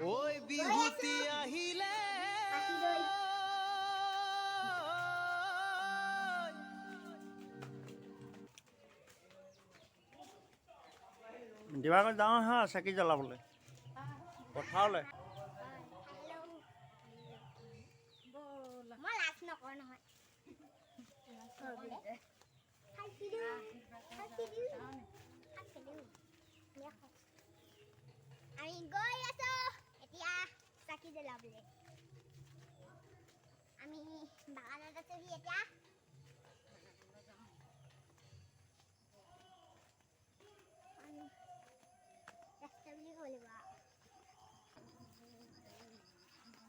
ওই বিহুতি আহিলে দিবাগত যাওঁ হা চাকি জ্বলাবলৈ পথাৰলৈ। মই লাজ নকৰো নহয়। আমি গৈ আছো এতিয়া চাকি জ্বলাবলৈ। আমি বাগানত আছোহি এতিয়া।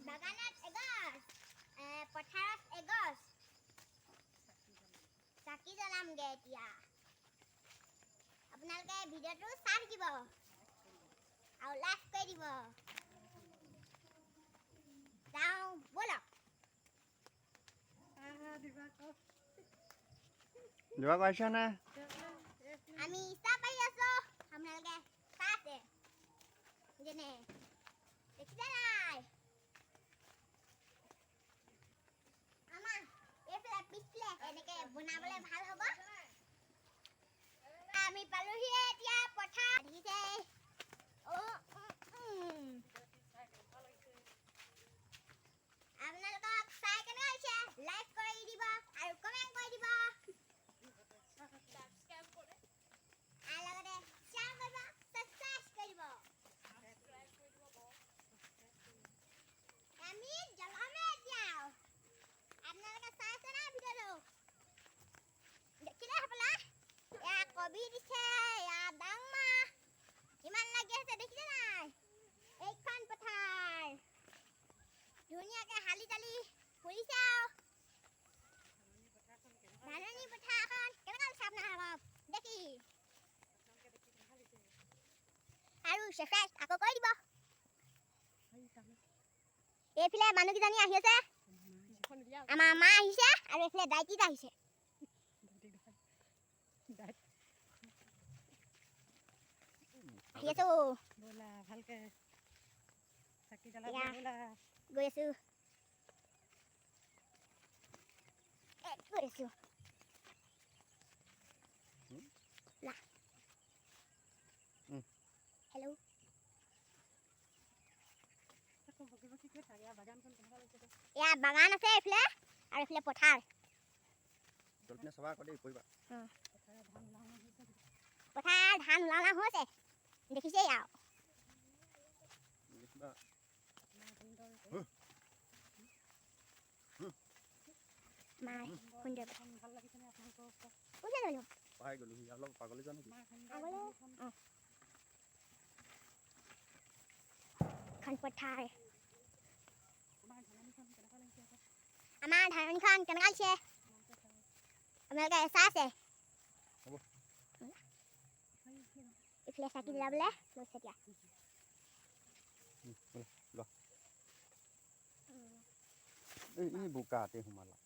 বাগানত এগছ পথাৰত এগছ চাকি জ্বলামগে এতিয়া। আপোনালোকে ভিডিঅ'টো চাই থাকিব আৰু লাইক কৰি দিব। যাওঁ ব'লক। দিবাক আহিছা নে? আমি চাহ পাই আছো। আপোনালোকে চাই আছে যেনে দেখিছে নাই? আমাৰ এইফালে পিছফালে এনেকে বনাবলে ভাল হ'ব। আমি পালোহি এতিয়া পথাৰ। দেখিছে আপোনালোকক চাই কেনে হৈছে লাইক কৰি দিব আৰু কমেণ্ট কৰি দিব আৰু লগতে শ্বেয়াৰ কৰিব, ছাবস্ক্ৰাইব কৰিব। আমি জ্বলামে এতিয়া। আপোনালোকে চাই আছে না ভিডিঅ'টো? দেখিলে হ'বলা এয়া কবি দিছে, এয়া ডাংমা ইমান লাগি আছে দেখিছে নাই? এইখন পথাৰ ধুনীয়াকে হালি চালি ফুৰিছে আৰু ধাননি পথাৰখন কেনেকুৱা লাগিছে আপোনালোকক দেখি? আৰু ছাবস্ক্ৰাইব আকৌ কৰি দিব। এইফালে মানুহকেইজনী আহি আছে, আমাৰ মা আহিছে আৰু এইফালে দাইটিত আহিছে। আহি আছো ব'লা ভালকে চাকি জ্বলাব ব'লা। গৈ আছো গৈ আছো। হেল্ল' এয়া বাগান আছে এইফালে আৰু এইফালে পথাৰ। পথাৰ ধান ওলাওনা হৈছে দেখিছেই আৰু। পথাৰ আমাৰ ধাননিখন কেনেকুৱা লাগিছে আপোনালোকে চাই আছে? এইফালে চাকি জ্বলাবলৈ লৈছে এতিয়া। এই বোকাতে সোমালা।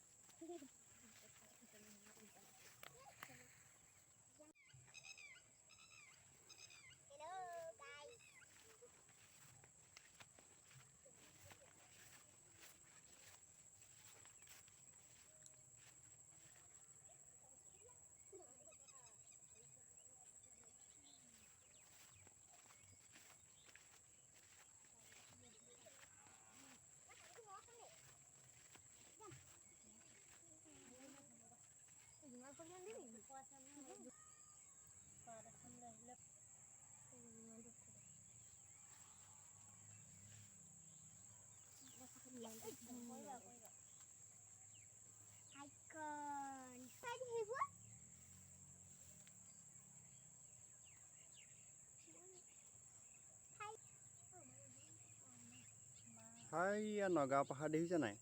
হাই নগাঁও পাহাৰ দেখিছে নাই?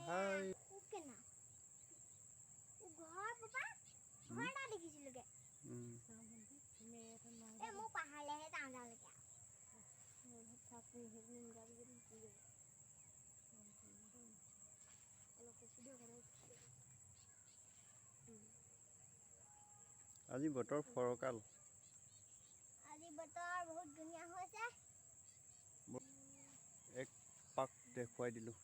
হাই আজি বতৰ ফৰকাল। আজি বতৰ বহুত ধুনীয়া হৈছে। এক পাক দেখুৱাই দিলোঁ।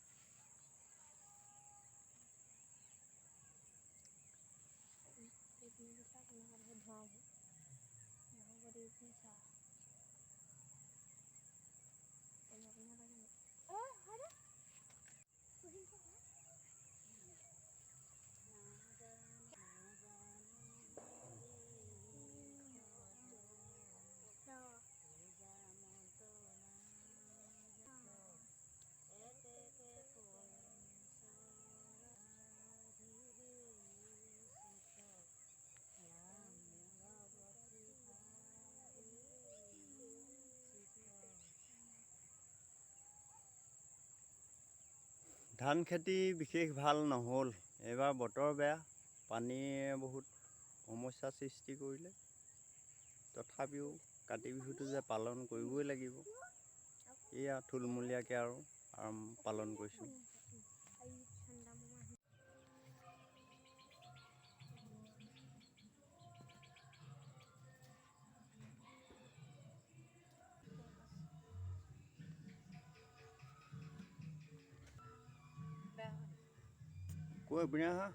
ধান খেতি বিশেষ ভাল নহ'ল। এইবাৰ বতৰ বেয়া, পানীয়ে বহুত সমস্যাৰ সৃষ্টি কৰিলে। তথাপিও কাতি বিহুটো যে পালন কৰিবই লাগিব, এয়া থুলমূলীয়াকৈ আৰু পালন কৰিছোঁ। কৈ পিনে আহা।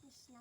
Kৃষ্ণ